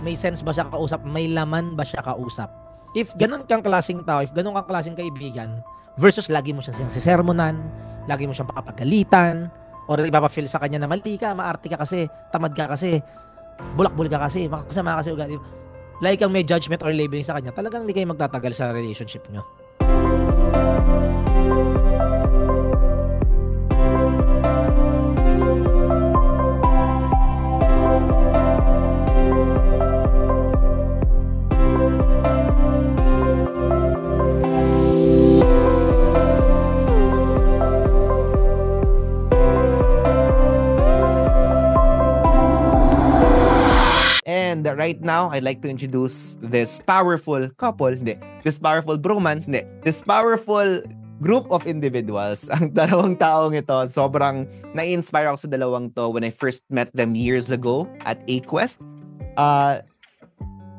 may sense ba siya kausap, may laman ba siya kausap. If ganun kang klaseng tao, if ganun kang klaseng kaibigan, versus lagi mo siyang sisermonan, lagi mo siyang papagalitan, or ipapafeel sa kanya na mali ka, maarte ka kasi, tamad ka kasi, bulak-bulak ka kasi, makasama kasi ugali. Like kang may judgment or labeling sa kanya, talagang hindi kayo magtatagal sa relationship nyo. And right now, I'd like to introduce this powerful couple, this powerful bromance, this powerful group of individuals. Ang dalawang taong ito, sobrang na-inspire ako sa dalawang to when I first met them years ago at A-Quest.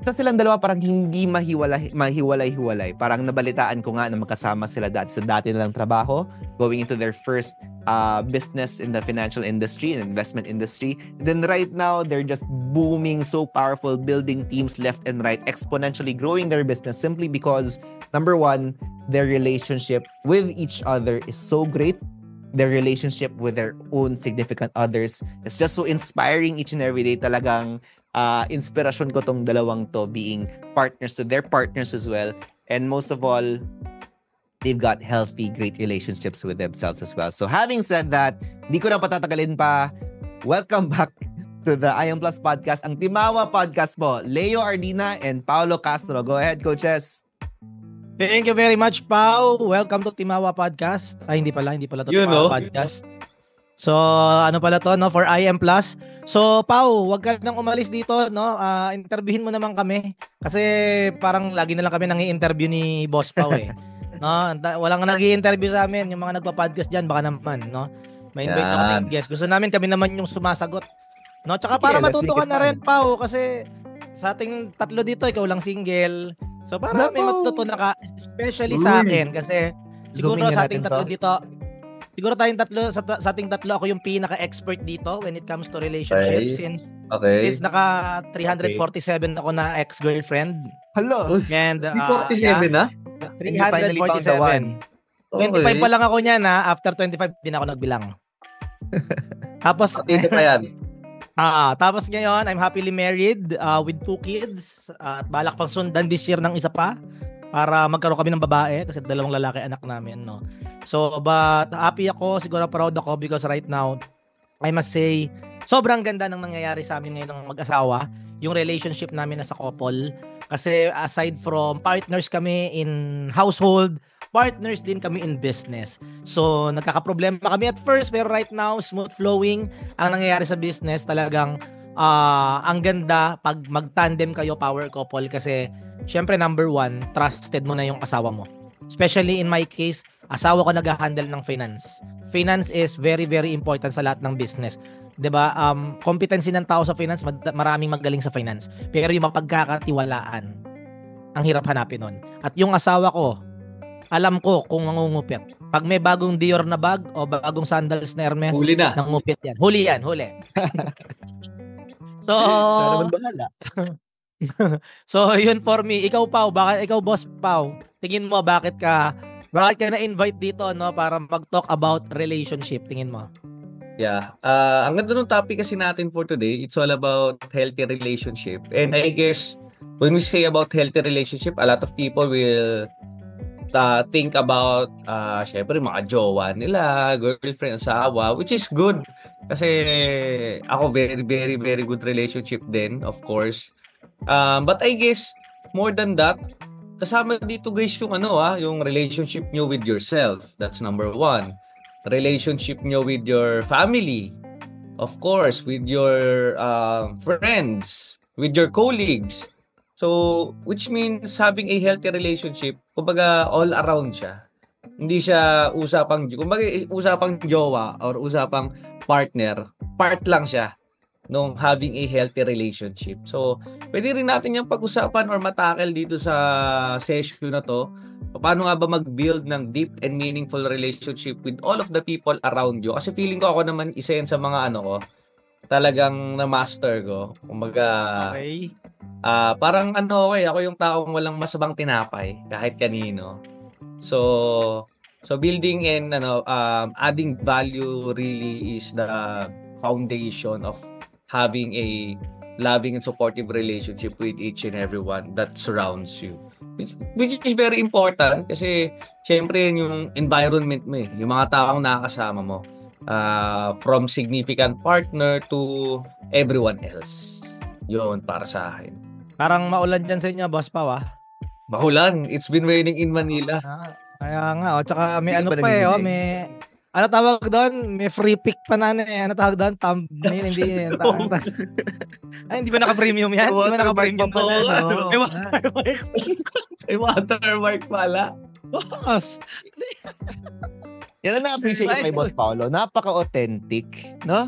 Ito silang dalawa parang hindi mahiwalay-hiwalay. Parang nabalitaan ko nga na magkasama sila sa dati nilang trabaho, going into their first business in the financial industry and investment industry. And then right now, they're just booming, so powerful, building teams left and right, exponentially growing their business simply because, number one, their relationship with each other is so great. Their relationship with their own significant others is just so inspiring each and every day. Talagang inspirasyon ko tong dalawang to, being partners to their partners as well. And most of all, they've got healthy, great relationships with themselves as well. So having said that, di ko na patatagalin pa. Welcome back to the I Am Plus podcast, ang Timawa podcast po. Leo Ardina and Paolo Castro. Go ahead, coaches. Thank you very much, Pao. Welcome to Timawa podcast. Ay, hindi pala to Timawa podcast. So, ano pala to, no, for I Am Plus. So, Pao, wag ka nang umalis dito, no? Interviewin mo naman kami kasi parang lagi na lang kami nangi-interview ni Boss Pao eh. No, walang nag-i-interview sa amin, yung mga nagpa-podcast diyan baka naman, no. May invite na kami guest. Gusto namin kami naman yung sumasagot. No, tsaka para matuto ka na rin, Pao, kasi sa ating tatlo dito ikaw lang single. So para may matutunan ka, especially sa akin kasi siguro sa ating tatlo dito, siguro tayong tatlo sa ating tatlo ako yung pinaka-expert dito when it comes to relationships since naka 347 ako na ex-girlfriend. Hello. And 47 na? 347. 25 pa lang ako niyan na after 25 din ako nagbilang. Tapos dito pa yan. Tapos ngayon, I'm happily married with 2 kids. At balak pang sundan this year ng isa pa para magkaroon kami ng babae kasi 2 lalaki anak namin, no. So, but happy ako, siguro proud ako because right now, I must say, sobrang ganda ng nangyayari sa amin ngayon ng mag-asawa. Yung relationship namin as a couple. Kasi aside from partners kami in household, partners din kami in business. So, nagkakaproblema kami at first, pero right now, smooth flowing ang nangyayari sa business. Talagang, ang ganda pag mag-tandem kayo, power couple, kasi, syempre, number 1, trusted mo na yung asawa mo. Especially in my case, asawa ko nag-handle ng finance. Finance is very, very important sa lahat ng business. 'Di ba? Competency ng tao sa finance, maraming magaling sa finance. Pero yung mapagkakatiwalaan, ang hirap hanapin nun. At yung asawa ko, alam ko kung mangungupit. Pag may bagong Dior na bag o bagong sandals na Hermes, huli na. Nangungupit yan. Huli. So, Sana naman bahala. So, yun for me. Ikaw, Pao, ikaw, Boss Pao, tingin mo bakit ka na-invite dito, no, para mag-talk about relationship? Tingin mo? Yeah. Ang ganda ng topic kasi natin for today, it's all about healthy relationship. And I guess, when we say about healthy relationship, a lot of people will think about, syempre, mga jowa nila, girlfriend, asawa, which is good. Kasi ako, very, very, very good relationship din, of course. But I guess, more than that, kasama dito guys yung yung relationship nyo with yourself. That's number 1. Relationship nyo with your family. Of course, with your friends, with your colleagues. So, which means having a healthy relationship, kumbaga all around siya. Hindi siya usapang jowa or usapang partner. Part lang siya nung having a healthy relationship. So, pwede rin natin yung pag-usapan or matakel dito sa session na to. Paano nga ba mag-build ng deep and meaningful relationship with all of the people around you? Kasi feeling ko ako naman isa yan sa mga talagang na-master ko. Kumbaga, Parang ako yung taong walang masamang tinapay kahit kanino. So building and adding value really is the foundation of having a loving and supportive relationship with each and everyone that surrounds you. Which is very important kasi syempre yung environment mo yung mga taong nakakasama mo. From significant partner to everyone else. Yun para sa akin. Parang maulan dyan sa inyo, Boss Pao, Mahulan. It's been raining in Manila. Kaya nga, tsaka may Hindi ano pa pa nagbibigay. may ano tawag doon? May free pick pa na ano tawag doon? Thumbnail, hindi yan. Ay, hindi ba naka-premium yan? Hindi ba naka-premium pa pala, no? May watermark. May watermark pala. Boss. Yan ang na-appreciate ko kay Boss Paolo. Napaka-authentic, no?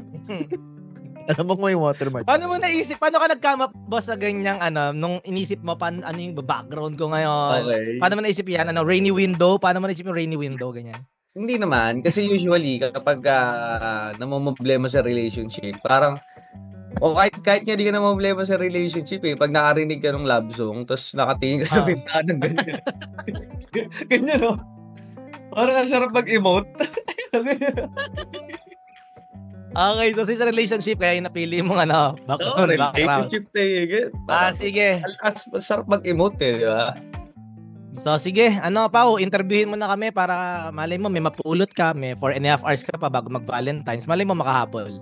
Alam mo may watermark. Paano mo naisip? Paano ka nag-come up, boss, sa ganyang nung inisip mo, ano yung background ko ngayon? Okay. Paano mo naisip yan? Rainy window? Paano mo naisip yung rainy window? Ganyan. Hindi naman. Kasi usually, kapag namumblema sa relationship, parang, kahit nga di ka namumblema sa relationship pag nakarinig ka ng love song, tapos nakatingin ka sa bintana, ganyan. Ganyan, no? Parang ang sarap mag-emote. Okay, so sa relationship, kaya yung napili mong background. Relationship sige. Sarap mag-emote di ba? So sige, Pao, interviewin mo na kami para malay mo may mapulot ka, may 4.5 hours ka pa bago mag-Valentine's. Malay mo makahabol.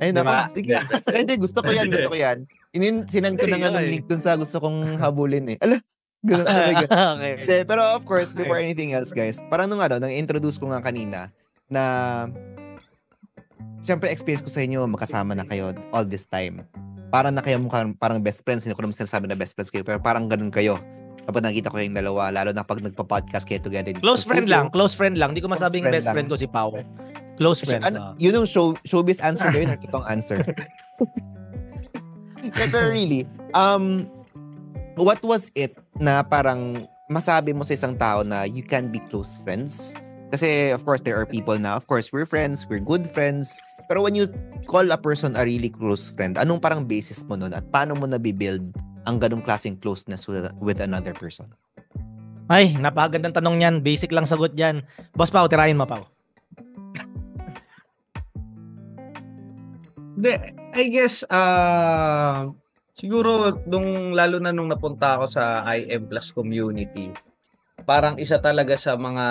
Ay, diba? Sige. Hindi, gusto ko yan. Sinend ko na nga ng link dun sa gusto kong habulin Ala, ganun talaga. Okay. Pero of course, before anything else, guys, parang nung nang-introduce ko nga kanina na siyempre experience ko sa inyo, makasama na kayo all this time. Parang na kayo parang best friends. Hindi ko naman sinasabi na best friends kayo, pero parang ganun kayo. Kapag nakita ko yung dalawa, lalo na pag nagpa-podcast kayo together. Close friend lang. Hindi ko masabing best friend ko si Pao. Close friend. Yun yung showbiz answer na yun, or kitong answer. Pero really, what was it na parang masabi mo sa isang tao na you can be close friends? Kasi of course, there are people na, of course, we're friends, we're good friends. Pero when you call a person a really close friend, anong parang basis mo nun? At paano mo nabibuild ang ganong klaseng closeness with another person? Ay, napakagandang tanong yan. Basic lang sagot yan. Boss Pao, tirahin mo, Pao. I guess, siguro, lalo na nung napunta ako sa IM Plus community, parang isa talaga sa mga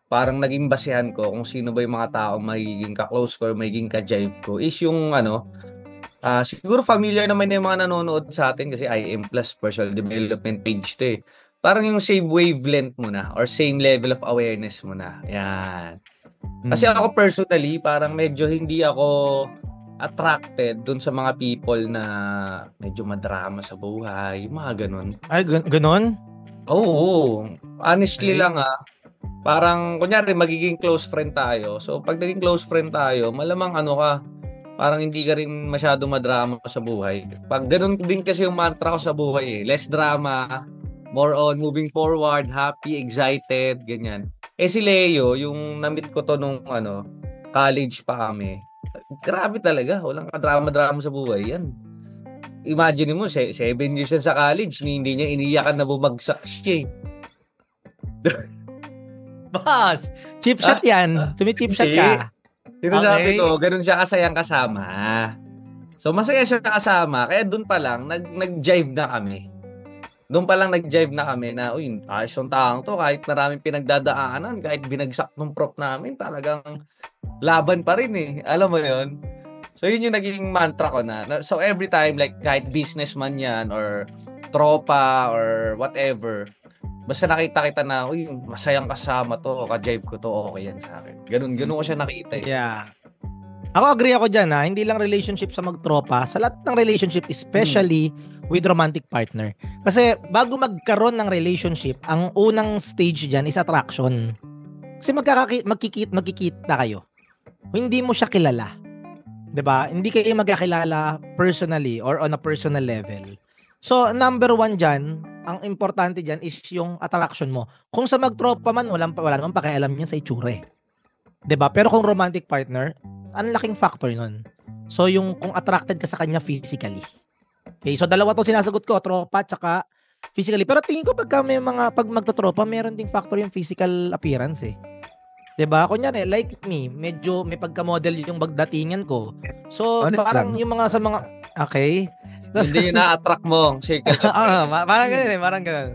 parang naging basehan ko kung sino ba yung mga taong magiging ka-close ko or magiging ka-jive ko is yung siguro familiar naman yung mga nanonood sa atin kasi IM Plus personal development page to Parang yung same wavelength mo na or same level of awareness mo na. Yan. Kasi ako personally, parang medyo hindi ako attracted dun sa mga people na medyo madrama sa buhay, mga ganun. Ay, ganun? Oo. Honestly lang parang kunyari magiging close friend tayo. So pag naging close friend tayo, malamang parang hindi ka rin masyado madrama sa buhay. Pag ganun din kasi yung mantra ko sa buhay less drama, more on moving forward, happy, excited, ganyan. Si Leo, yung na-meet ko to nung college pa kami. Grabe talaga, walang kadrama-drama sa buhay yan. Imagine mo, 7 years sa college, hindi niya iniyakan na bumagsak siya. Boss, cheap shot yan. Sumi-cheap shot ka. Sinasabi ko, ganun siya kasayang kasama. So, masaya siya kasama. Kaya doon pa lang, nag-jive na kami. Doon pa lang nag-jive na kami na, ayos yung taong to. Kahit maraming pinagdadaanan, kahit binagsak ng prof namin, talagang laban pa rin Alam mo yun? So, yun yung naging mantra ko na. So, every time, like, kahit businessman yan, or tropa, or whatever, basta nakita kita na, masayang kasama to, ka-jive ko to, okay yan sa akin. Ganun ko siya nakita. Yeah. Ako agree ako dyan hindi lang relationship sa magtropa, sa lahat ng relationship, especially with romantic partner. Kasi bago magkaroon ng relationship, ang unang stage dyan is attraction. Kasi magkikita kayo. Hindi mo siya kilala. 'Di ba? Hindi kayo magkakilala personally or on a personal level. So, number 1 dyan, ang importante dyan is yung attraction mo. Kung sa magtropa man, wala naman pakialam yan sa itsure. 'Di ba? Pero kung romantic partner, ang laking factor nun. So, yung kung attracted ka sa kanya physically. Okay, so dalawa 'tong sinasagot ko, tropa tsaka physically. Pero tingin ko pag magtotropa, meron ding factor yung physical appearance eh. 'Di ba? Kunyari, like me, medyo may pagka-model yung bagdatingan ko. So, Honest parang lang. yung mga sa mga okay. Hindi yung na-attract mo. Circle of Parang gano'n eh, parang gano'n.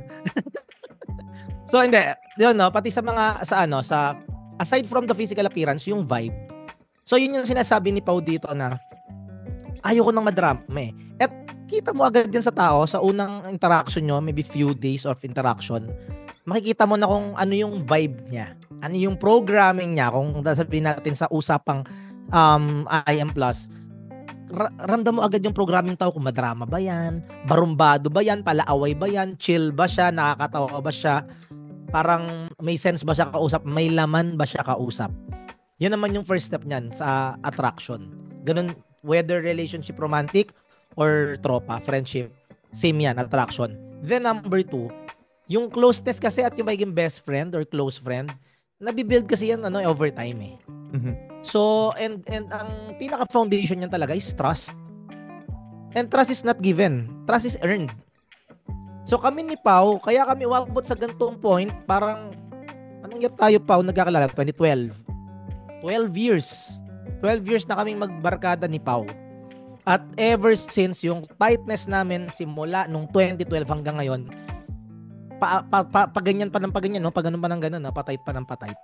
So, hindi. Yun, no? Pati sa mga, aside from the physical appearance, yung vibe. So, yun yung sinasabi ni Pau dito na, ayoko nang madrama eh. At kita mo agad din sa tao, sa unang interaction nyo, maybe few days of interaction, makikita mo na kung ano yung vibe niya. Ano yung programming niya, kung sabihin natin sa usapang IM+, ramdam mo agad yung programming tao kung madrama ba yan, barumbado ba yan, palaaway ba yan, chill ba siya, nakakatawa ba siya, parang may sense ba siya kausap, may laman ba siya kausap. Yan naman yung first step niyan sa attraction. Ganun, whether relationship romantic or tropa, friendship, same yan, attraction. Then number 2, yung closeness kasi at yung magiging best friend or close friend, nabibuild kasi yan over time eh. Mhm. So, and ang pinaka-foundation niyan talaga is trust. And trust is not given. Trust is earned. So, kami ni Pau, kaya kami umabot sa ganitong point, parang, anong year tayo, Pau, nagkakalala? 2012. 12 years. 12 years na kaming magbarkada ni Pau. At ever since, yung tightness namin, simula nung 2012 hanggang ngayon, paganyan pa ng paganyan, no? Paganon pa ng ganon, no? Patight pa ng patight.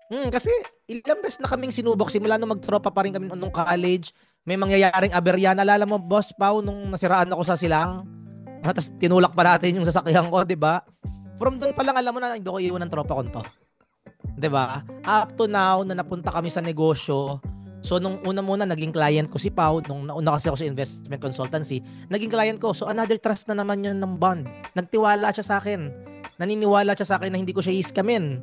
Kasi ilang beses na kaming sinubok simula nung magtropa pa rin kami nung college. May mangyayaring aberya. Naalala mo, Boss Pau, nung nasiraan ako sa silang? Tapos tinulak pa natin yung sasakyan ko, 'di ba? From doon pa lang alam mo na hindi ko iiwan ng tropa ko to. 'Di ba? Up to now na napunta kami sa negosyo. So nung una muna naging client ko si Pau, nung nauna kasi ako sa investment consultancy, naging client ko. So another trust na naman 'yun ng bond. Nagtiwala siya sa akin. Naniniwala siya sa akin na hindi ko siya iskamin.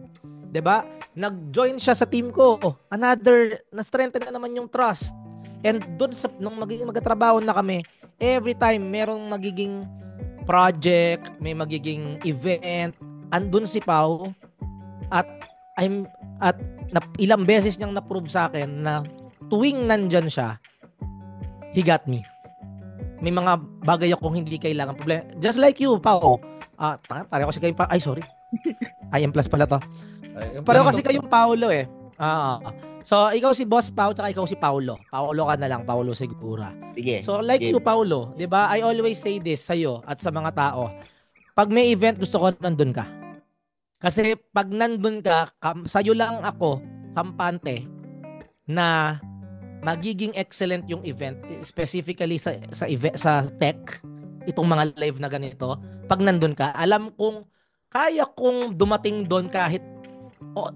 'Di ba? Nag-join siya sa team ko. Another, na-strengthen na naman yung trust. And doon nung magiging magtatrabaho na kami, every time merong magiging project, may magiging event, andun si Pau at ilang beses niyang na-prove sa akin na tuwing nandyan siya, he got me. May mga bagay akong hindi kailangan problema. Just like you, Pau. Pareho kasi kayong Ay, sorry. IM plus pala to. Pareho kasi kayong Paulo eh. So, ikaw si Boss Pau, tsaka ikaw si Paulo. Paulo ka na lang, Paulo Segura. Sige. So, like you, Paulo, di ba? I always say this sa'yo at sa mga tao. Pag may event, gusto ko nandun ka. Kasi pag nandun ka, sa'yo lang ako, kampante, na magiging excellent yung event, specifically sa tech, itong mga live na ganito. Pag nandun ka, alam kong kaya kong dumating doon kahit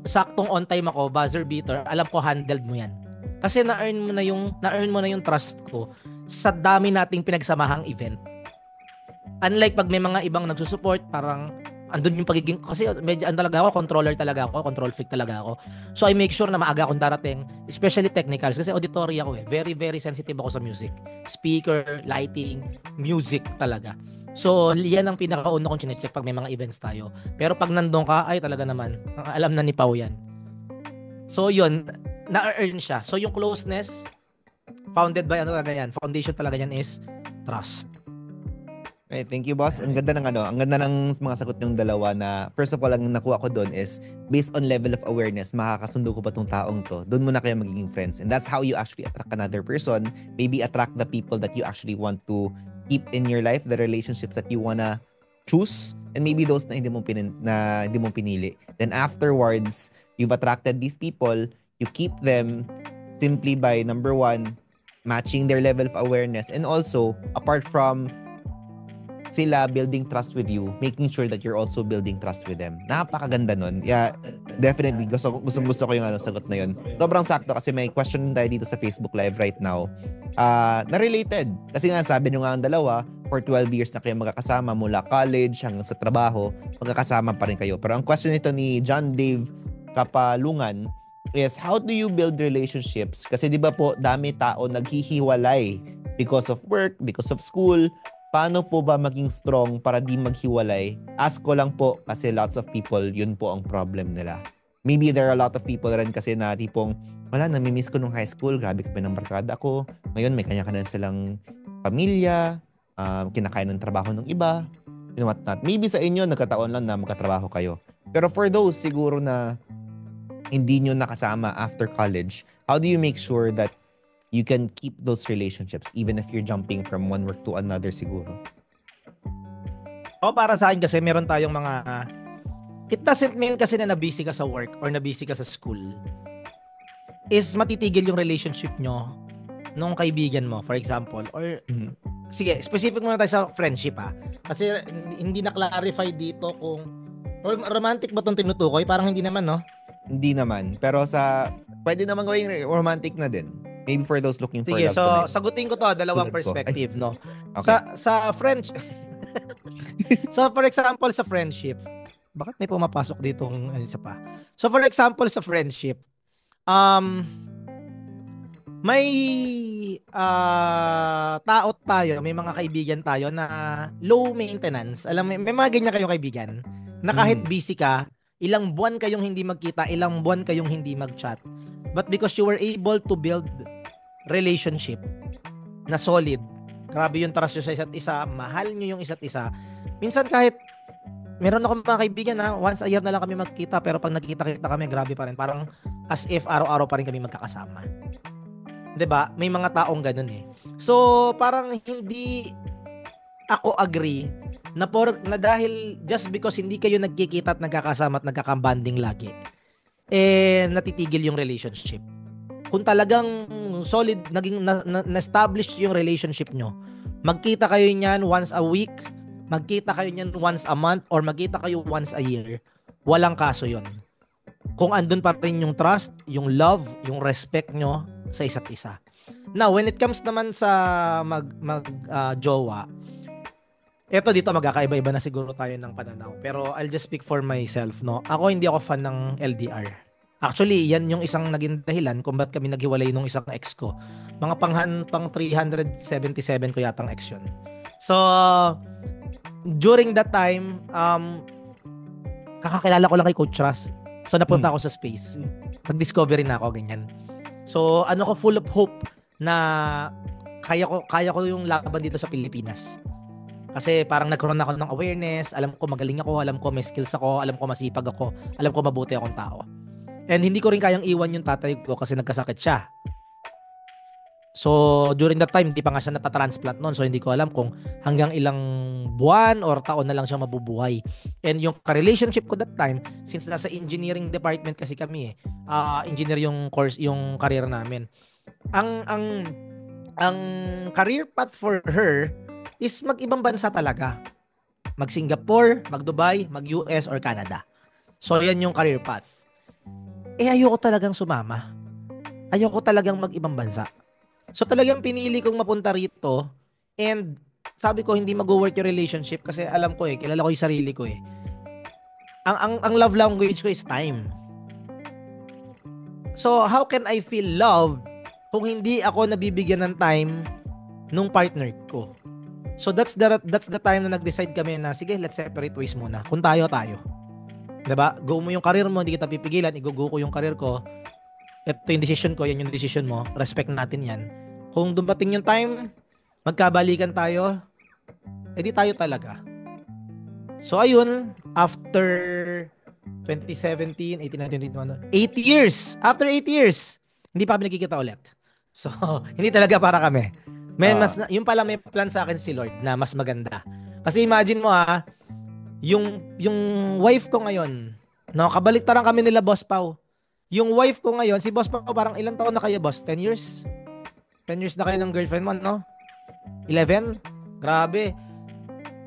saktong on time ako, buzzer beater, alam ko handled mo yan. Kasi na-earn mo na yung trust ko sa dami nating pinagsamahang event. Unlike pag may mga ibang nagsusupport, parang andun yung pagiging, kasi medyo controller talaga ako, control freak talaga ako. So I make sure na maaga akong darating, especially technicals, kasi auditory ako eh. Very, very sensitive ako sa music. Speaker, lighting, music talaga. So, yan ang pinakauna kong chinecheck pag may mga events tayo. Pero pag nandun ka, ay talaga naman, alam na ni Pau yan. So, yun, na-earn siya. So, yung closeness, founded by talaga yan. Foundation talaga yan is trust. Right, thank you, boss. Ang ganda ng mga sagot ng dalawa na, first of all, ang nakuha ko doon is, based on level of awareness, makakasundo ko ba tong taong to? Doon mo na kayo magiging friends. And that's how you actually attract another person. Maybe attract the people that you actually want to keep in your life, the relationships that you wanna choose, and maybe those na hindi mo pinili. Then afterwards, you've attracted these people, you keep them simply by, number one, matching their level of awareness, and also, apart from sila building trust with you, making sure that you're also building trust with them. Napakaganda nun. Yeah, definitely. Gusto ko yung sagot na yun. Sobrang sakto kasi may question tayo dito sa Facebook Live right now. Na-related. Kasi nga sabi nyo nga ang dalawa, for 12 years na kayo magkakasama mula college hanggang sa trabaho, magkakasama pa rin kayo. Pero ang question nito ni John Dave Kapalungan is, how do you build relationships? Kasi di ba po, dami tao naghihiwalay because of work, because of school. Paano po ba maging strong para di maghiwalay? Ask ko lang po kasi lots of people, yun po ang problem nila. Maybe there are a lot of people rin kasi na tipong, wala, namimiss ko nung high school, grabe kami ng barkada ko. Ngayon may kanya-kanya silang pamilya, kinakain ng trabaho ng iba, and whatnot. Maybe sa inyo, nagkataon lang na magkatrabaho kayo. Pero for those siguro na hindi nyo nakasama after college, how do you make sure that you can keep those relationships even if you're jumping from one work to another siguro? Para sa akin kasi meron tayong mga it doesn't mean kasi na busy ka sa work or na busy ka sa school is matitigil yung relationship nyo nung kaibigan mo, for example. Or, sige, specific muna tayo sa friendship kasi hindi na-clarify dito kung romantic ba itong tinutukoy? Parang hindi naman, no? Hindi naman. Pero pwede naman gawing romantic na din. Maybe for those looking for sige, love. So, sagutin ko to, dalawang perspective, no? Okay. Sa friends, so for example, sa friendship, bakit may pumapasok dito isa pa? So for example, sa friendship, may tao tayo, may mga kaibigan tayo na low maintenance. Alam mo, may mga ganyan kayong kaibigan na kahit busy ka, ilang buwan kayong hindi magkita, ilang buwan kayong hindi mag-chat. But because you were able to build relationship na solid, grabe yung trust nyo sa isa't isa, mahal nyo yung isa't isa. Minsan kahit meron akong mga kaibigan once a year na lang kami magkita, pero pag nagkita-kita kami, grabe pa rin. Parang as if araw-araw pa rin kami magkakasama. 'Di ba? May mga taong ganun eh. So, parang hindi ako agree na dahil just because hindi kayo nagkikita at nagkakasama at nagkakabanding lagi, natitigil yung relationship. Kung talagang solid, naging na-establish yung relationship nyo, magkita kayo niyan once a week, magkita kayo niyan once a month, or magkita kayo once a year, walang kaso yon. Kung andun pa rin yung trust, yung love, yung respect nyo sa isa't isa. Now, when it comes naman sa jowa, eto dito magkakaiba-iba na siguro tayo ng pananaw. Pero I'll just speak for myself, no? Ako hindi ako fan ng LDR. Actually, yan yung isang naging dahilan kung ba't kami naghiwalay nung isang ex ko. Mga pang 377 ko yatang ex yun. So, during that time, kakakilala ko lang kay Coach Ras. So, napunta ako sa space. Nag-discovery na ako, ganyan. So, full of hope na kaya ko yung laban dito sa Pilipinas. Kasi parang nagkaroon ako ng awareness, alam ko magaling ako, alam ko may skills ako, alam ko masipag ako, alam ko mabuti akong tao. And hindi ko rin kayang iwan yung tatay ko kasi nagkasakit siya. So, during that time, hindi pa nga siya natatransplant noon. So, hindi ko alam kung hanggang ilang buwan or taon na lang siya mabubuhay. And yung ka-relationship ko that time, since nasa engineering department kasi kami engineer yung course, yung career namin. Ang career path for her is mag-ibang bansa talaga. Mag-Singapore, mag-Dubai, mag-US or Canada. So, yan yung career path. Ayoko talagang sumama. Ayoko talagang mag-ibang bansa. So talagang pinili kong mapunta rito, and sabi ko hindi mag-work yung relationship kasi alam ko kilala ko yung sarili ko . Ang love language ko is time. So how can I feel loved kung hindi ako nabibigyan ng time nung partner ko? So that's the time na nag-decide kami na sige, let's separate ways muna. Kung tayo. 'Di ba? Go mo yung career mo, hindi kita pipigilan, i-go ko yung career ko. Ito yung decision ko, yan yung decision mo. Respect natin yan. Kung dumating yung time, magkabalikan tayo, edi tayo talaga. So ayun, after 2017, 18, 19, 21, 8 years. After 8 years, hindi pa kami nagkikita ulit. So, hindi talaga para kami. Yung pala may plan sa akin si Lord na mas maganda. Kasi imagine mo yung wife ko ngayon, no, kabaliktaran kami nila Boss Pau. Yung wife ko ngayon, si Boss Pao, parang ilang taon na kayo, Boss? 10 years? 10 years na kayo ng girlfriend mo, no? 11? Grabe.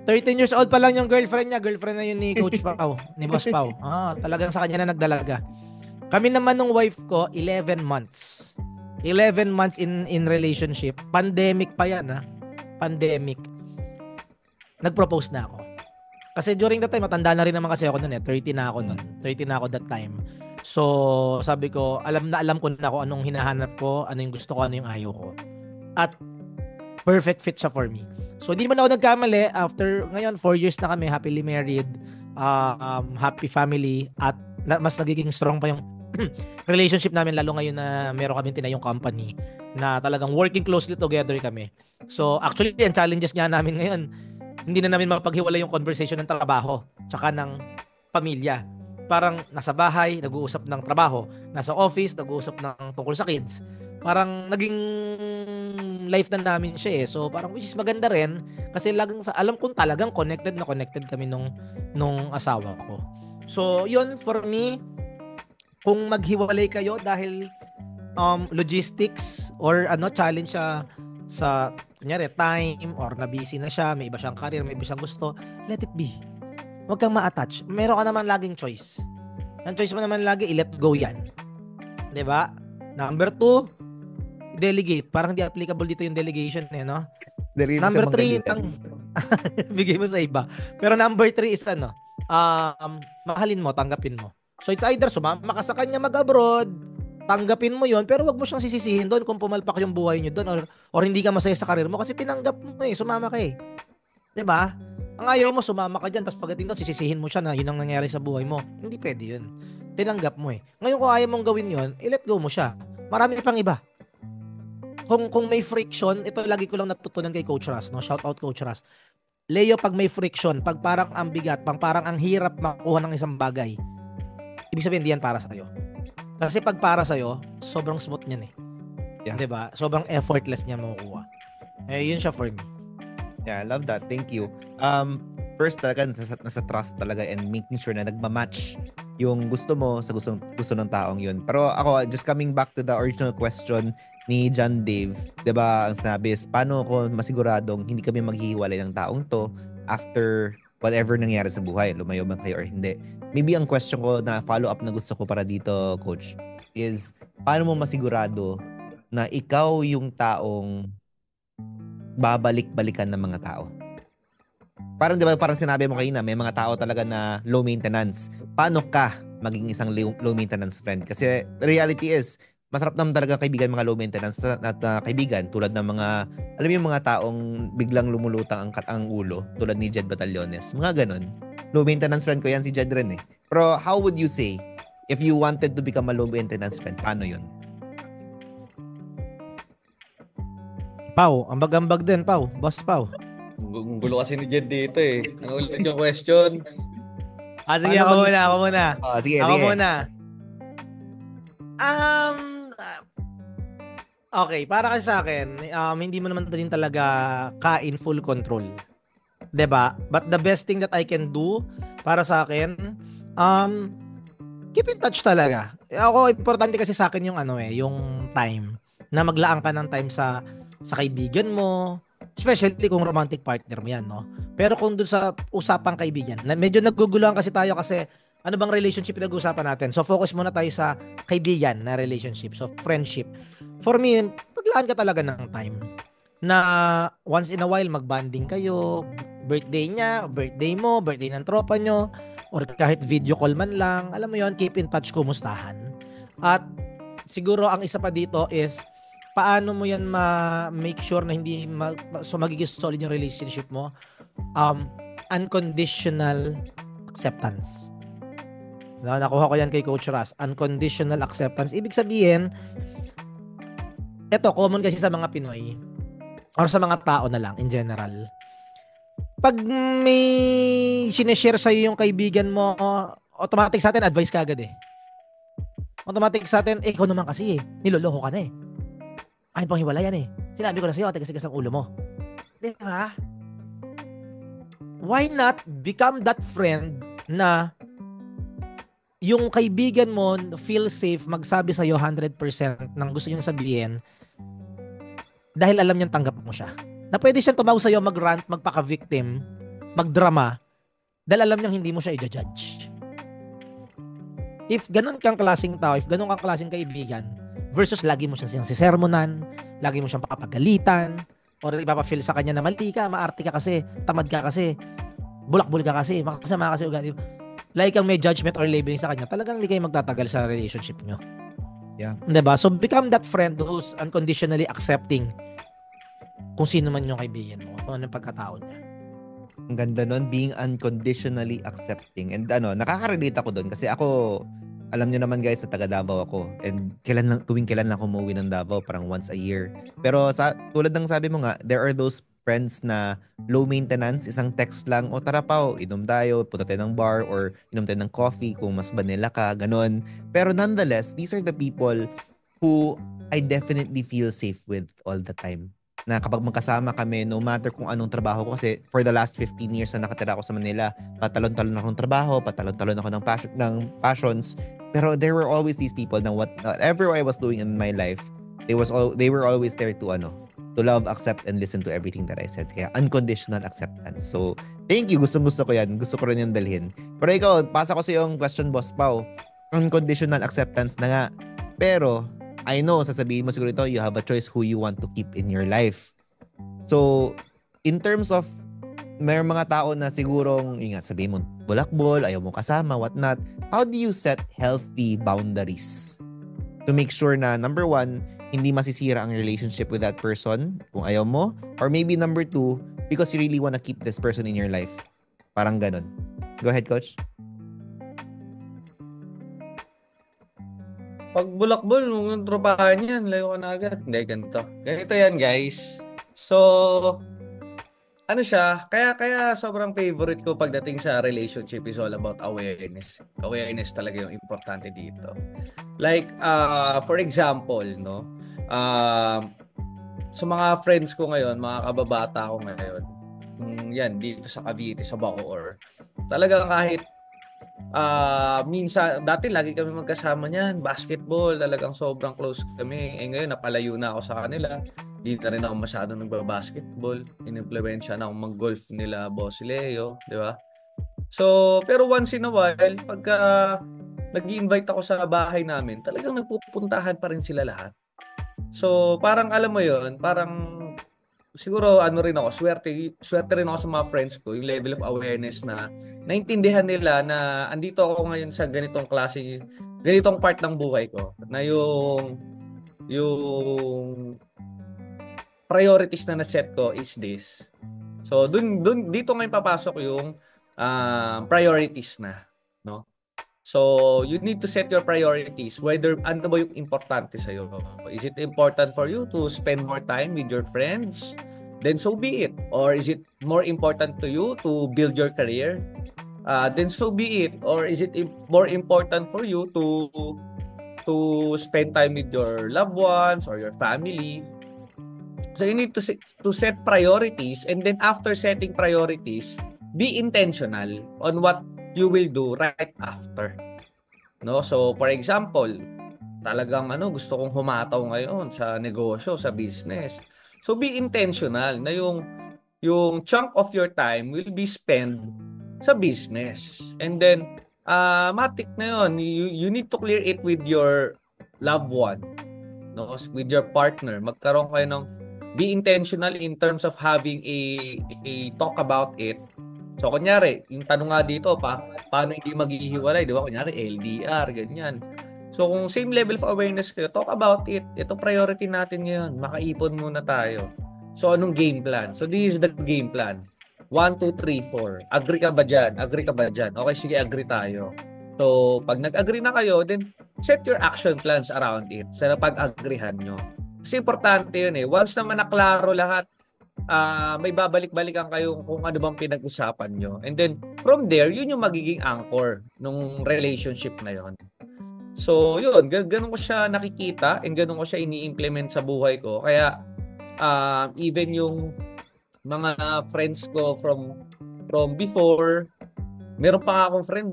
13 years old pa lang yung girlfriend niya. Girlfriend na yun ni Coach Pao, ni Boss Pao. Talagang sa kanya na nagdalaga. Kami naman ng wife ko, 11 months. 11 months in relationship. Pandemic pa yan, Pandemic. Nag-propose na ako. Kasi during that time, matanda na rin naman kasi ako noon 30 na ako noon. 30 na ako that time. So, sabi ko, alam ko na kung anong hinahanap ko, ano yung gusto ko, ano yung ayaw ko. At perfect fit siya for me. So, hindi naman ako nagkamali. After, ngayon, 4 years na kami, happily married, happy family, at mas nagiging strong pa yung relationship namin, lalo ngayon na meron kaming tinayong company na talagang working closely together kami. So actually, ang challenges nga namin ngayon, hindi na namin mapaghiwalay yung conversation ng trabaho tsaka ng pamilya. Parang nasa bahay, nag-uusap ng trabaho. Nasa office, nag-uusap ng tungkol sa kids. Parang naging life na namin siya eh. So parang which is maganda rin kasi alam kong talagang connected kami nung asawa ko. So yun for me, kung maghiwalay kayo dahil logistics or challenge siya sa kunyari time or na busy na siya, may iba siyang career, may iba siyang gusto, let it be. Huwag kang ma-attach. Meron ka naman laging choice. Ang choice mo naman lagi, i-let go yan. 'Di ba? Number 2, delegate. Parang di applicable dito yung delegation no? Number 3, bigay mo sa iba. Pero number 3 is mahalin mo, tanggapin mo. So it's either sumama ka sa kanya mag-abroad, tanggapin mo yon, pero wag mo siyang sisisihin doon kung pumalpak yung buhay niyo doon or hindi ka masaya sa karir mo kasi tinanggap mo sumama ka 'Di ba? Ang ayaw mo, sumama ka dyan, tapos pagdating doon, sisisihin mo siya na yun ang nangyari sa buhay mo. Hindi pwede yun. Tinanggap mo Ngayon, kung ayaw mong gawin yun, let go mo siya. Marami pang iba. Kung may friction, ito lagi ko lang natutunan kay Coach Ras, Shout out Coach Ras. Leo, pag may friction, pag parang ang bigat, parang ang hirap makuha ng isang bagay, ibig sabihin, hindi yan para sa'yo. Kasi pag para sa'yo, sobrang smooth niyan Yeah. 'Di ba? Sobrang effortless niya makukuha. Yun siya for me. Yeah, I love that. Thank you. First talaga nasa trust talaga and making sure na nagma-match yung gusto mo sa gusto ng taong yun. Pero ako, just coming back to the original question ni John Dave, 'di ba? Ang sinabi is, paano ko masiguradong hindi kami maghihiwalay ng taong to after whatever nangyari sa buhay, lumayo man kayo or hindi. Maybe ang question ko na follow-up na gusto ko para dito, Coach, is paano mo masigurado na ikaw yung taong babalik-balikan ng mga tao? Parang 'di ba, parang sinabi mo kanina, may mga tao talaga na low maintenance. Paano ka maging isang low maintenance friend? Kasi reality is, masarap naman talaga kaibigan mga low maintenance na kaibigan, tulad ng mga, alam mo yung mga taong biglang lumulutang ang ulo, tulad ni Jed Batallones. Mga ganun. Low maintenance friend ko yan, si Jed rin Pero how would you say, if you wanted to become a low maintenance friend, paano yun? Pau, ambag-ambag din, Pau. Boss Pau. Ang gulo kasi ni Jed dito Ang ulit yung question. Sige, ako muna. Sige. Muna. Okay, para kasi sa akin, hindi mo naman din talaga in full control. 'Di ba? But the best thing that I can do para sa akin, keep in touch talaga. Ako, importante kasi sa akin yung yung time. Na maglaan ka ng time sa kaibigan mo, especially kung romantic partner mo yan, no? Pero kung dun sa usapang kaibigan, medyo naguguluhan kasi tayo kasi ano bang relationship pinag-uusapan natin? So focus muna tayo sa kaibigan na relationship, so friendship. For me, maglaan ka talaga ng time na once in a while magbanding kayo, birthday niya, birthday mo, birthday ng tropa nyo, or kahit video call man lang, alam mo yon, keep in touch, kumustahan. At siguro ang isa pa dito is paano mo yan ma-make sure na hindi so magiging solid yung relationship mo. Unconditional acceptance. Nakuha ko yan kay Coach Ras. Unconditional acceptance. Ibig sabihin, eto, common kasi sa mga Pinoy or sa mga tao na lang in general. Pag may sineshare sa'yo yung kaibigan mo, automatic sa atin, advice ka agad Automatic sa atin, ikaw naman kasi niloloko ka na Ay, pang hiwalayan Sinabi ko na sa'yo, tigas-tigas ang ulo mo. Di ba? Why not become that friend na yung kaibigan mo feel safe magsabi sa'yo 100% ng gusto niyang sabihin dahil alam niyang tanggap mo siya. Na pwede siyang tumawag sa'yo, mag-rant, magpaka-victim, magdrama dahil alam niyang hindi mo siya i-judge. If ganun kang klaseng tao, if ganun kang klaseng kaibigan, versus lagi mo siyang sisermonan, lagi mo siyang papagalitan, or ipapafeel sa kanya na mali ka, maarte ka kasi, tamad ka kasi, bulak-bul ka kasi, makasama kasi ugali. Like kang may judgment or labeling sa kanya, talagang hindi kayo magtatagal sa relationship nyo. Yeah. Diba? So become that friend who's unconditionally accepting kung sino man yung kaibigan mo, kung anong pagkatao niya. Ang ganda nun, being unconditionally accepting. And nakaka-relate ako doon kasi ako, alam niyo naman guys, sa taga Davao ako. And tuwing kailan lang ako umuwi ng Davao, parang once a year. Pero tulad ng sabi mo nga, there are those friends na low maintenance, isang text lang, o tara pa, inom tayo, punta tayo ng bar, or inom tayo ng coffee kung mas vanilla ka, ganon. Pero nonetheless, these are the people who I definitely feel safe with all the time. Na kapag magkasama kami, no matter kung anong trabaho ko, kasi for the last 15 years na nakatira ako sa Manila, patalon-talon ako ng trabaho, patalon-talon ako ng passions. Pero there were always these people na whatever I was doing in my life, they were always there to love, accept, and listen to everything that I said. Kaya unconditional acceptance. So, thank you. Gusto ko yan. Gusto ko rin yung dalhin. Pero ikaw, pasa ko sa yung question, Boss Pao. Unconditional acceptance na nga. Pero, I know, sasabihin mo siguro ito, you have a choice who you want to keep in your life. So, in terms of, may mga tao na sigurong, sabihin mo, bulakbol, ayaw mo kasama, whatnot. How do you set healthy boundaries to make sure na, number one, hindi masisira ang relationship with that person kung ayaw mo? Or maybe number two, because you really want to keep this person in your life. Parang ganon. Go ahead, Coach. Pag bulakbol, yung tropahan yan, layo ka na agad. Hindi, ganito. Ganito yan, guys. So, ano siya, kaya sobrang favorite ko pagdating sa relationship is all about awareness. Awareness talaga yung importante dito. Like, for example, no, sa mga friends ko ngayon, mga kababata ko ngayon, yan, dito sa Cavite, sa Bacoor, talagang kahit minsan, dati lagi kami magkasama niyan, basketball, talagang sobrang close kami. Ngayon, napalayo na ako sa kanila. Di na rin ako masyado nagbabasketball. Inimpluwensya na ako mag-golf nila, Boss Leo, di ba? So, pero once in a while, pagka nag-i-invite ako sa bahay namin, talagang nagpupuntahan pa rin sila lahat. So, parang alam mo yon, parang siguro rin ako, swerte rin ako sa mga friends ko, yung level of awareness na naintindihan nila na andito ako ngayon sa ganitong part ng buhay ko, na yung priorities na na-set ko is this. So, dito ngayon papasok yung priorities na, no? So, you need to set your priorities, whether ano ba yung importante sa'yo. Is it important for you to spend more time with your friends? Then so be it. Or is it more important to you to build your career? Then so be it. Or is it more important for you to spend time with your loved ones or your family? So you need to set priorities, and then after setting priorities, be intentional on what you will do right after. No? So for example, talagang gusto kong humataw ngayon sa negosyo, sa business. So be intentional na yung chunk of your time will be spent sa business. And then matik na yun, you need to clear it with your loved one, no? With your partner. Magkaroon kayo ng be intentional in terms of having a talk about it. So, kunyari, yung tanong nga dito, paano hindi maghihiwalay, di ba? Kunyari, LDR, ganyan. So, kung same level of awareness kayo, talk about it. Ito priority natin ngayon. Makaipon muna tayo. So, anong game plan? So, this is the game plan. 1, 2, 3, 4. Agree ka ba dyan? Agree ka ba dyan? Okay, sige, agree tayo. So, pag nag-agree na kayo, then set your action plans around it sa pag-agreehan nyo. Kasi importante yun eh. Once naman naklaro lahat, may babalik-balikan kayo kung ano bang pinag-usapan nyo. And then, from there, yun yung magiging anchor nung relationship na yun. So, yun. Ganun ko siya nakikita and ganun ko siya ini-implement sa buhay ko. Kaya, even yung mga friends ko from before, meron pa akong friend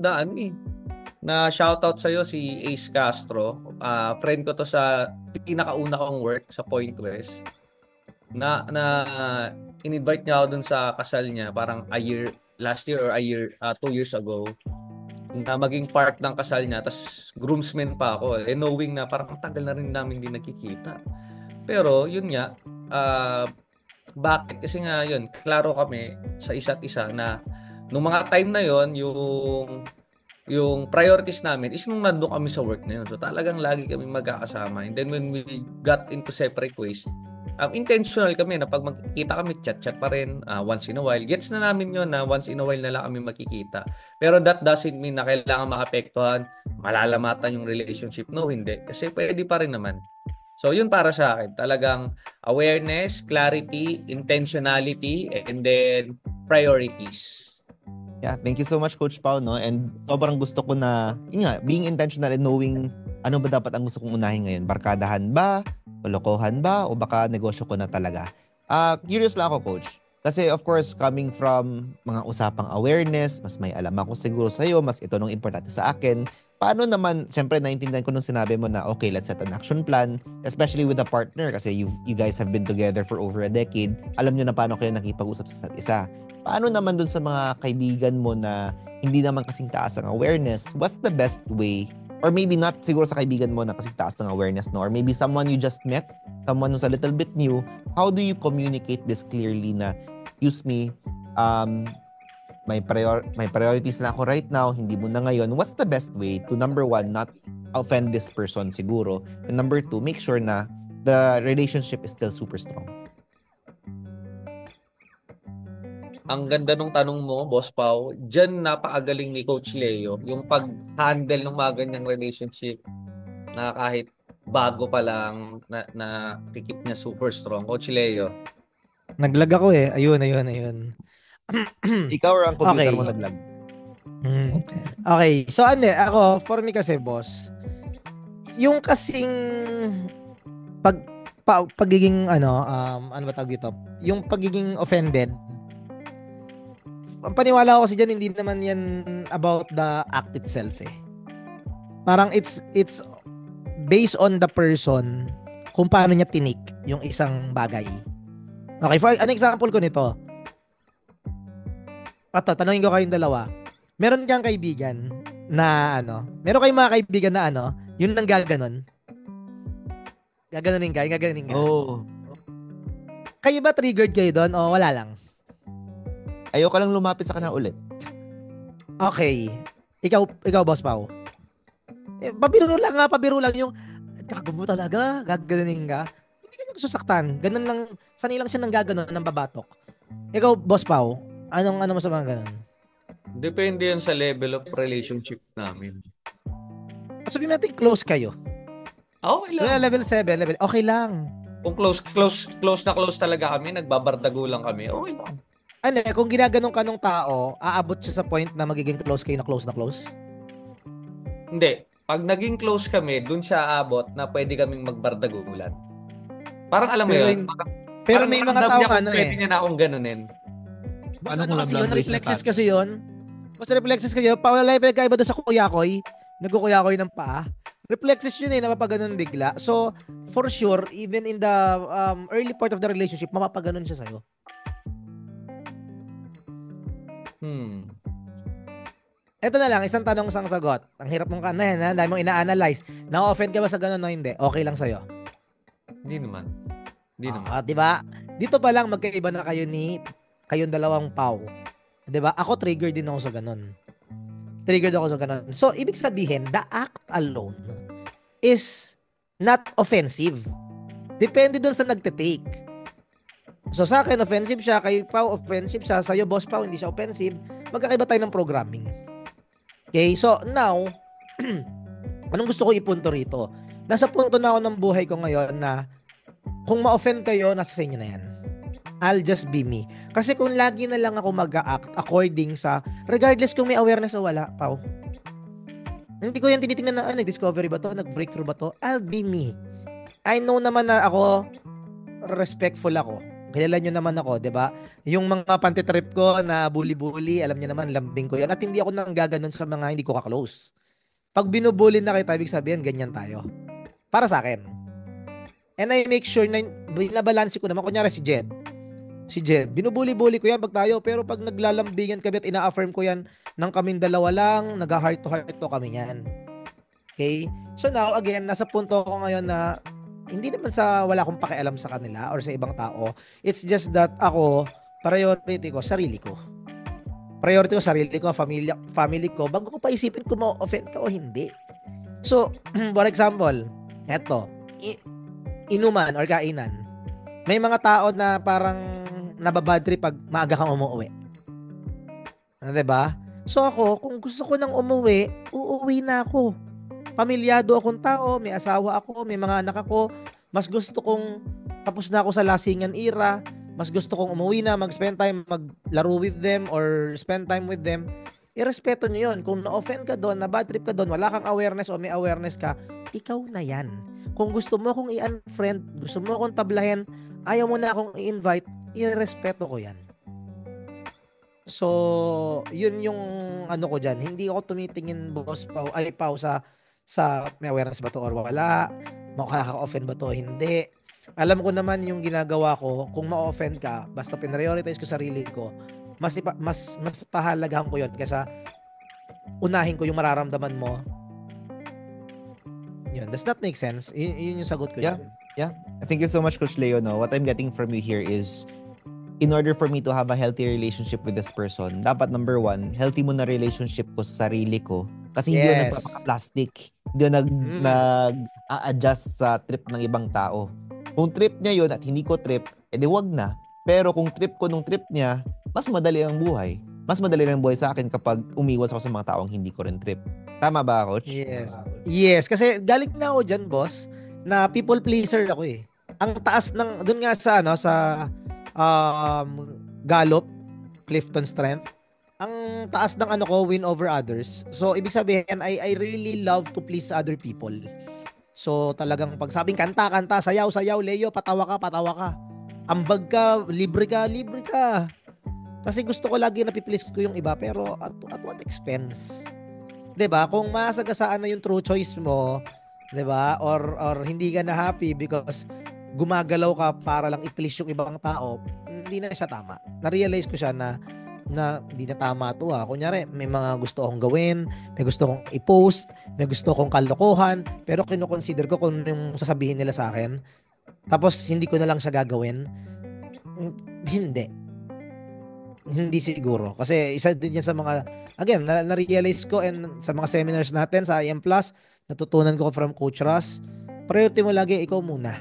na shoutout sa'yo, si Ace Castro. Friend ko to sa pinakauna kong work sa Point West. Na in-invite niya ako dun sa kasal niya parang last year or 2 years ago, na maging part ng kasal niya, tas groomsmen pa ako knowing na parang tagal na rin namin din nakikita. Pero yun nga, bakit? Kasi nga yun, klaro kami sa isa't isa na nung mga time na yun, yung priorities namin is nung nandun kami sa work na yun. So talagang lagi kami magkakasama. And then when we got into separate ways, intentional kami na pag magkikita kami, chat-chat pa rin once in a while. Gets na namin yun na once in a while na lang kami makikita. Pero that doesn't mean na kailangan maapektuhan, malalamatan yung relationship. No, hindi. Kasi pwede pa rin naman. So, yun para sa akin. Talagang awareness, clarity, intentionality, and then priorities. Yeah, thank you so much, Coach Pao, no? And sobrang gusto ko na, yun nga, being intentional and knowing ano ba dapat ang gusto kong unahin ngayon. Barkadahan ba? Kalokohan ba? O baka negosyo ko na talaga? Curious lang ako, Coach. Kasi of course, coming from mga usapang awareness, mas may alam ako siguro sa'yo, mas ito nung importante sa akin. Paano naman, siyempre naintindihan ko nung sinabi mo na, okay, let's set an action plan, especially with a partner kasi you guys have been together for over a decade. Alam nyo na paano kayo nakipag-usap sa isa't isa. Paano naman dun sa mga kaibigan mo na hindi naman kasing taas ang awareness? What's the best way? Or maybe not siguro sa kaibigan mo na kasing taas ng awareness, no? Or maybe someone you just met, someone who's a little bit new. How do you communicate this clearly na, excuse me, may priorities na ako right now, hindi mo na ngayon. What's the best way to, number one, not offend this person siguro, and number two, make sure na the relationship is still super strong? Ang ganda nung tanong mo, Boss Pao. Diyan napakagaling ni Coach Leo. Yung pag-handle ng mga ganyang relationship na kahit bago pa lang na tikip niya super strong. Coach Leo. Naglag ako eh. Ayun. Ikaw or ang computer Okay. mo naglag? Okay. So ako, for me kasi, boss, yung kasing pagiging ano ba tawag dito? Yung pagiging offended. Ang paniwala ko kasi dyan, hindi naman yan about the act itself eh. Parang it's based on the person kung paano niya tinik yung isang bagay. Okay, for an example ko nito. Tanungin ko kayong dalawa. Meron kang kaibigan na meron kayong mga kaibigan na yun lang gaganon. Gaganunin ka. Oh. Kayo ba triggered kayo doon o wala lang? Ayoko lang lumapit sa kanya ulit. Okay. Ikaw Boss Pao. Pabiro lang yung gago mo talaga, gaganunin ka. Hindi ka niya susaktan. Ganun lang, sanay lang siya nang gaganon ng babatok. Ikaw Boss Pao, ano mo sa mga ganun? Depende yan sa level of relationship namin. Sabihin natin close kayo. Okay lang. Level 7, okay lang. Kung close na close talaga kami, nagbabardago lang kami, okay lang. Kung ginaganon ka nung tao, aabot siya sa point na magiging close kayo na close? Hindi. Pag naging close kami, dun siya aabot na pwede kaming magbardagulan. Parang alam mo yun. Pero may mga tao pwede niya na akong ganunin. Basta kasi yun, reflexes kasi yun. Basta reflexes kasi yun. Wala yung pinagkaiba doon sa kuyakoy. Nagkukuyakoy ng paa. Reflexes yun napapaganon bigla. So, for sure, even in the early part of the relationship, mapapaganon siya sa'yo. Ito na lang, isang tanong, isang sagot. Ang hirap mong kanahin, ha? Dahil mong ina-analyze. Na-offend ka ba sa ganun o hindi? Okay lang sa'yo? Hindi naman. Diba? Dito pa lang magkaiba na kayong dalawang Pao. Diba? Ako triggered din ako sa ganun. So, ibig sabihin, the act alone is not offensive. Depende dun sa nagte-take. So, sa akin, offensive siya. Kay Pao, offensive siya. Sa'yo, Boss Pao, hindi siya offensive. Magkakaiba tayo ng programming. Okay? So, now, anong gusto ko ipunto rito? Nasa punto na ako ng buhay ko ngayon na kung ma-offend kayo, nasa sa inyo na yan. I'll just be me. Kasi kung lagi na lang ako mag-act according sa, regardless kung may awareness o wala, Pao. Hindi ko yan tinitingnan na, nag-discovery ba to? Nag-breakthrough ba to? I'll be me. I know naman na ako, respectful ako. Kilala nyo naman ako, di ba? Yung mga pantitrip ko na bully-bully, alam nyo naman, lambing ko yan. At hindi ako nang gaganon sa mga hindi ko ka-close. Pag binubully na kita, ibig sabihin, ganyan tayo. Para sa akin. And I make sure na binabalansi ko naman. Kunyari si Jed, binubuli-bully ko yan pag tayo, pero pag naglalambingan kami at ina-affirm ko yan ng kaming dalawa lang, nag-heart to kami yan. Okay? So now, again, nasa punto ko ngayon na hindi naman sa wala akong pakialam sa kanila or sa ibang tao. It's just that ako, priority ko, sarili ko. Priority ko, sarili ko, family ko, bago ko paisipin kung ma-offend ka o hindi. So, for example, eto, inuman or kainan. may mga tao na parang nababad trip pag maaga kang umuwi. 'Di ba? So ako, kung gusto ko nang umuwi, uuwi na ako. Pamilyado akong tao, may asawa ako, may mga anak ako. Mas gusto kong tapos na ako sa lasingan era. Mas gusto kong umuwi na, mag-spend time, maglaro with them or spend time with them. Irespeto nyo yun. Kung na-offend ka doon, na bad trip ka doon, wala kang awareness o may awareness ka, ikaw na yan. Kung gusto mo akong i-unfriend, gusto mo akong tablahin, ayaw mo na akong i-invite, irespeto ko yan. So, yun yung ano ko dyan. Hindi ako tumitingin, boss Pao, Pao, sa may awareness ba to or wala, makaka-offend ba to, hindi. Alam ko naman yung ginagawa ko, kung ma-offend ka, basta pinrioritize ko sarili ko, mas pahalagahan ko yun kaysa unahin ko yung mararamdaman mo. Yun, does that make sense? Yun yung sagot ko. Yeah. Thank you so much, Coach Leo. No? What I'm getting from you here is, in order for me to have a healthy relationship with this person, dapat number 1, healthy mo na relationship ko sa sarili ko. Kasi hindi yun nagpapaka-plastic. Hindi yun nag-a-adjust sa trip ng ibang tao. Kung trip niya yun at hindi ko trip, edi wag na. Pero kung trip ko nung trip niya, mas madali ang buhay. Mas madali ang buhay sa akin kapag umiwas ako sa mga taong hindi ko rin trip. Tama ba, Coach? Yes, kasi galing na ako dyan, boss, na people pleaser ako eh. Ang taas ng, dun nga sa, Gallup, Clifton Strength, ang taas ng win over others. So, ibig sabihin, I really love to please other people. So, talagang pag sabing kanta, sayaw, Leo, patawa ka. Ambag ka, libre ka. Kasi gusto ko lagi na piplease ko yung iba, pero at what expense? 'Di ba? Kung masagasaan na yung true choice mo, 'di ba? Or hindi ka na happy because gumagalaw ka para lang i-please yung ibang tao, hindi na siya tama. Na-realize ko siya na hindi na tama to ha. Kunyari, may mga gusto akong gawin, may gusto akong i-post, may gusto akong kalokohan, pero kino-consider ko kung yung sasabihin nila sa akin, tapos hindi ko na lang siya gagawin. Hindi siguro. Kasi isa din yan sa mga, again, na-realize ko and sa mga seminars natin sa IM Plus, natutunan ko from Coach Ross, priority mo lagi, ikaw muna.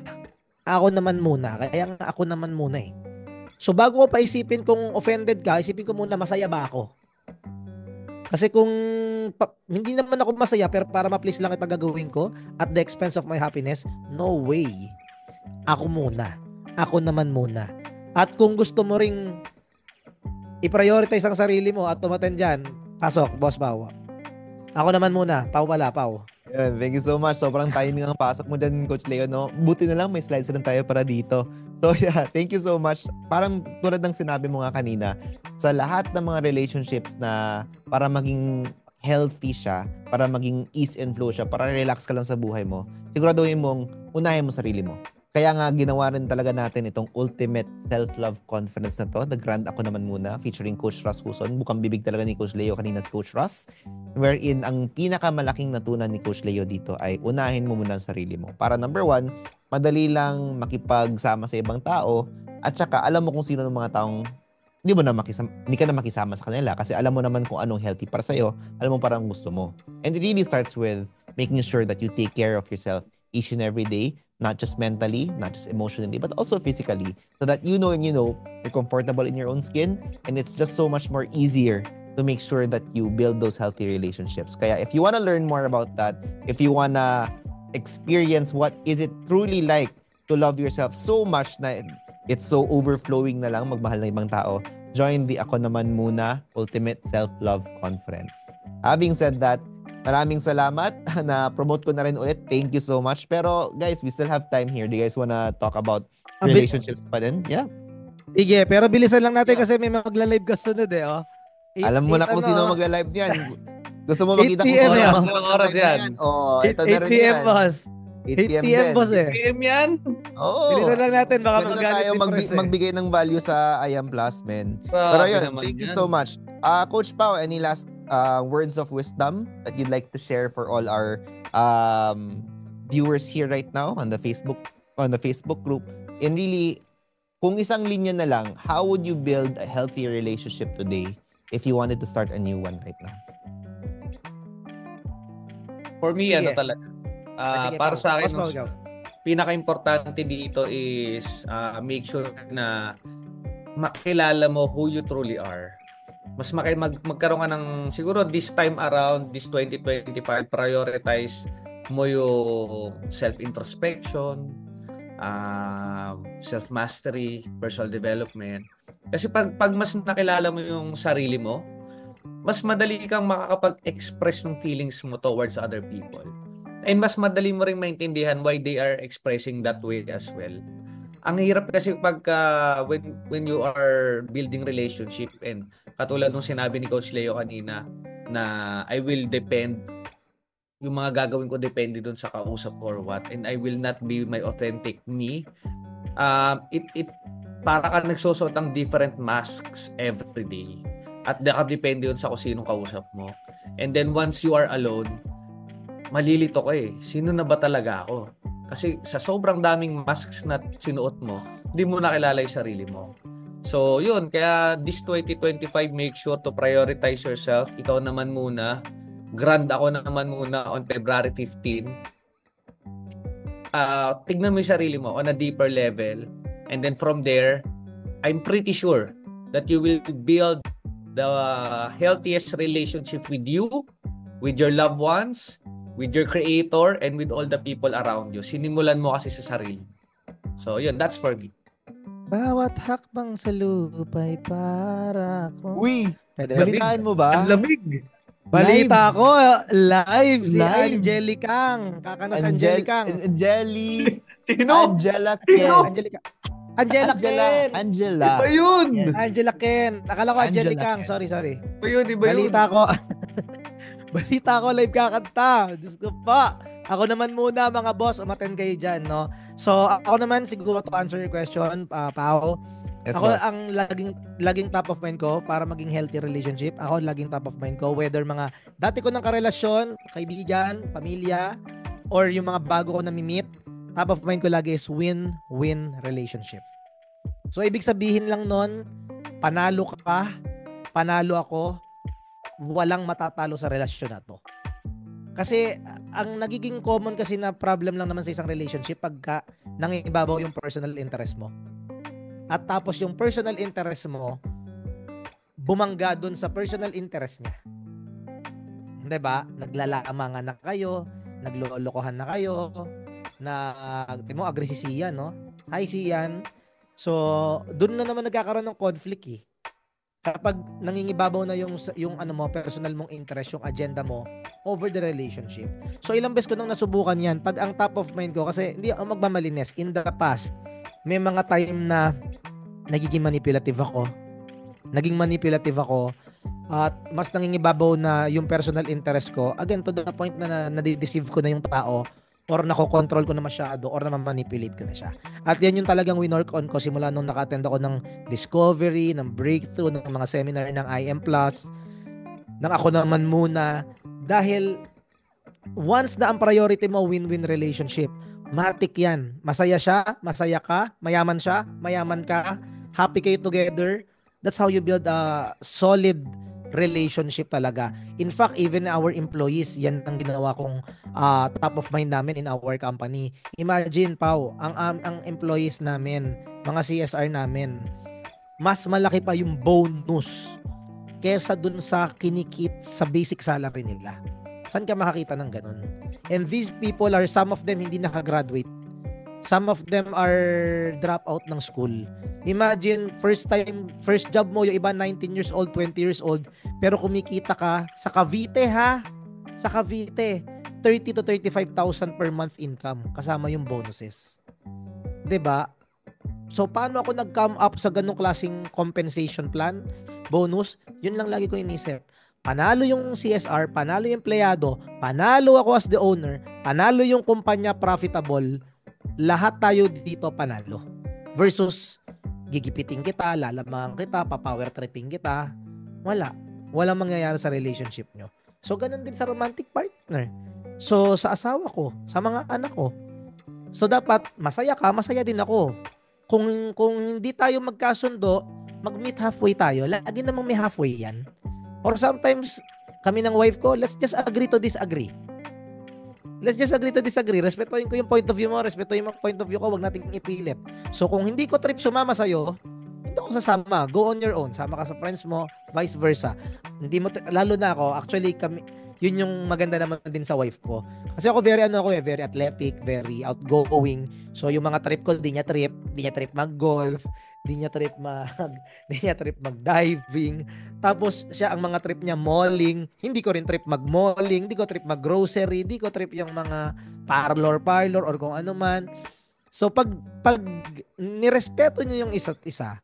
Ako naman muna. Kaya nga ako naman muna eh. So bago ko pa isipin kung offended ka, isipin ko muna masaya ba ako. Kasi kung hindi naman ako masaya pero para ma-please lang kita gagawin ko at the expense of my happiness, no way. Ako muna. Ako naman muna. At kung gusto mo ring i-prioritize ang sarili mo at tumaten dyan, pasok, Boss Pao. Ako naman muna. Pao pala, Pao. Yan, thank you so much. Sobrang timing ang pasok mo dyan, Coach Leo, no? Buti na lang may slides rin tayo para dito. So yeah, thank you so much. Parang tulad ng sinabi mo nga kanina, sa lahat ng mga relationships na para maging healthy siya, para maging ease and flow siya, para relax ka lang sa buhay mo, siguraduhin mong unahin mo sarili mo. Kaya nga ginawa rin talaga natin itong ultimate self-love conference na to, The Grand Ako Naman Muna, featuring Coach Ross Huson. Bukang bibig talaga ni Coach Leo kanina si Coach Ross, wherein ang pinakamalaking natunan ni Coach Leo dito ay unahin mo muna ang sarili mo. Para number 1, madali lang makipagsama sa ibang tao at saka alam mo kung sino ng mga taong hindi ka na makisama sa kanila kasi alam mo naman kung anong healthy para sa'yo, alam mo parang gusto mo. And it really starts with making sure that you take care of yourself each and every day, not just mentally, not just emotionally, but also physically, so that you know you're comfortable in your own skin, and it's just so much more easier to make sure that you build those healthy relationships. Kaya if you want to learn more about that, if you want to experience what is it truly like to love yourself so much na it's so overflowing na lang magmahal ng ibang tao, join the Ako Naman Muna Ultimate Self-Love Conference. Having said that, maraming salamat na promote ko na rin ulit. Thank you so much. Pero guys, we still have time here. Do you guys wanna talk about relationships pa din? Yeah. Sige, pero bilisan lang natin kasi may magla-live ka sunod eh. Oh. Alam mo na kung sino magla-live niyan. Gusto mo makita kung sino oras yan? Oh, ito na rin 8 p.m. boss. 8 p.m. boss eh. 8 p.m. yan? Oo. Bilisan lang natin. Baka Ganun magalit tayo si Pres magbigay ng value sa IM Plus, men. Pero yun, thank you so much. Coach Pao, any last words of wisdom that you'd like to share for all our viewers here right now on the Facebook group? And really, kung isang linya na lang, how would you build a healthy relationship today if you wanted to start a new one right now? For me, Sige. talaga. Sige, Para Pao. sa akin, Boss Pao, ikaw. pinaka-importante dito is make sure na makilala mo who you truly are. Mas magkaroon ka ng, siguro this time around, this 2025, prioritize mo yung self-introspection, self-mastery, personal development. Kasi pag mas nakilala mo yung sarili mo, mas madali kang makakapag-express ng feelings mo towards other people. And mas madali mo ring maintindihan why they are expressing that way as well. Ang hirap kasi when you are building relationship, and katulad nung sinabi ni Coach Leo kanina na I will depend, yung mga gagawin ko depende dun sa kausap ko or what, and I will not be my authentic me. It para ka nagsusot ng different masks every day. At nakadepende yun sa kung sinong kausap mo. And then once you are alone, malilito ka eh. Sino na ba talaga ako? Kasi sa sobrang daming masks na sinuot mo, hindi mo nakilala yung sarili mo. So yun, kaya this 2025, make sure to prioritize yourself. Ikaw naman muna. Grand ako naman muna on February 15. Tignan mo yung sarili mo on a deeper level. And then from there, I'm pretty sure that you will build the healthiest relationship with you, with your loved ones, with your creator, and with all the people around you. Sinimulan mo kasi sa sarili. So, yun, that's for me. Bawat hakbang sa lupa'y para ko. Uy, Pwede. balitaan mo ba? Ang lamig. Balita ko, live si Live. Angelicang. Kakanas Angelicang. Angela Ken. Angela Ken. Angela. Iba yun. Angela Ken. Akala ko Angela Angelicang. Ken. Sorry. Iba yun, iba yun. Balita ko live kakanta. Diyos ko pa. Ako naman muna mga boss, umattend kayo dyan, no? So, ako naman siguro to answer your question, Pao. Yes, Ako boss. ang laging top of mind ko para maging healthy relationship. Ako laging top of mind ko whether mga dati ko ng karelasyon, kaibigan, pamilya, or yung mga bago ko nami-meet, top of mind ko lagi is win-win relationship. So ibig sabihin lang nun, panalo ka, panalo ako, walang matatalo sa relasyon na to. Kasi ang nagiging common kasi na problem lang naman sa isang relationship pagka nangibabaw yung personal interest mo. At tapos yung personal interest mo bumangga dun sa personal interest niya. Hindi ba? Naglalamangan na kayo, naglolokohan na kayo, timo agree si Sian, no? Hi Sian. So, dun na naman nagkakaroon ng conflict eh. Kapag nangingibabaw na yung ano mo, personal mong interest, yung agenda mo over the relationship. So, ilang beses ko nang nasubukan yan. Pag ang top of mind ko, kasi hindi ako magmamalines, in the past, may mga time na naging manipulative ako at mas nangingibabaw na yung personal interest ko, again to the point na nadideceive ko na yung tao or nakokontrol ko na masyado or na-manipulate ko na siya. At yan yung talagang winork on ko simula nung naka-attend ako ng discovery, ng breakthrough, ng mga seminar ng IM+, ng ako naman muna. Dahil once na ang priority mo win-win relationship, matik yan. Masaya siya, masaya ka, mayaman siya, mayaman ka, happy kayo together. That's how you build a solid relationship talaga. In fact, even our employees, yan ang ginawa kong top of mind namin in our company. Imagine, Pao, ang employees namin, mga CSR namin, mas malaki pa yung bonus kesa dun sa kinikit sa basic salary nila. Saan ka makakita ng ganun? And these people are, some of them hindi nakagraduate. Some of them are drop out ng school. Imagine, first job mo, yung iba 19 years old, 20 years old, pero kumikita ka sa Cavite ha? Sa Cavite, 30 to 35,000 per month income, kasama yung bonuses. 'Di ba? So, paano ako nag-come up sa ganung klaseng compensation plan, bonus? Yun lang lagi ko inisip. Panalo yung CSR, panalo yung empleyado, panalo ako as the owner, panalo yung kumpanya profitable, lahat tayo dito panalo. Versus, gigipiting kita, lalamangan kita, papower tripping kita, walang mangyayari sa relationship nyo. So, ganun din sa romantic partner. So, sa asawa ko, sa mga anak ko. So, dapat masaya ka, masaya din ako. Kung hindi tayo magkasundo, mag-meet halfway tayo. Lagi namang may halfway yan. Or sometimes, kami ng wife ko, let's just agree to disagree. let's just agree to disagree. Respetuhin ko yung point of view mo, respetuhin mo yung point of view ko, wag nating ipilit. So kung hindi ko trip sumama sa'yo, hindi ako sasama. Go on your own. Sama ka sa friends mo, vice versa. Hindi mo, lalo na ako, actually, yun yung maganda naman din sa wife ko. Kasi ako very athletic, very outgoing. So yung mga trip ko, di niya trip mag-golf, di niya trip mag-diving. Tapos siya ang mga trip niya malling, hindi ko rin trip mag-malling, hindi ko trip mag-grocery, hindi ko trip yung mga parlor or kung ano man. So pag nirespeto niyo yung isa't isa,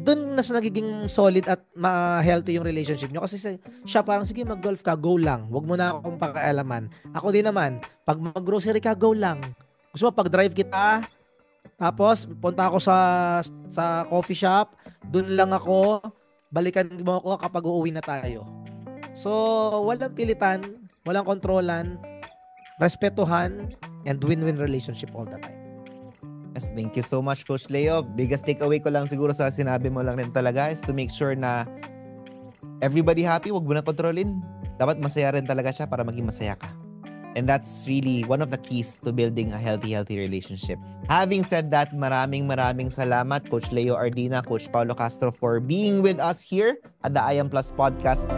doon na nagiging solid at ma-healthy yung relationship nyo. Kasi siya parang, sige, mag-golf ka, go lang. Huwag mo na akong pakialaman. Ako din naman, pag mag-grocery ka, go lang. Gusto mo, pag-drive kita, tapos punta ako sa coffee shop, doon lang ako, balikan mo ako kapag uuwi na tayo. So, walang pilitan, walang kontrolan, respetuhan, and win-win relationship all the time. Yes, thank you so much, Coach Leo. Biggest takeaway ko lang siguro sa sinabi mo lang rin talaga is to make sure na everybody happy, wag mo na kontrolin. Dapat masaya rin talaga siya para maging masaya ka. And that's really one of the keys to building a healthy relationship. Having said that, maraming salamat, Coach Leo Ardina, Coach Paulo Castro, for being with us here at the I Am Plus podcast.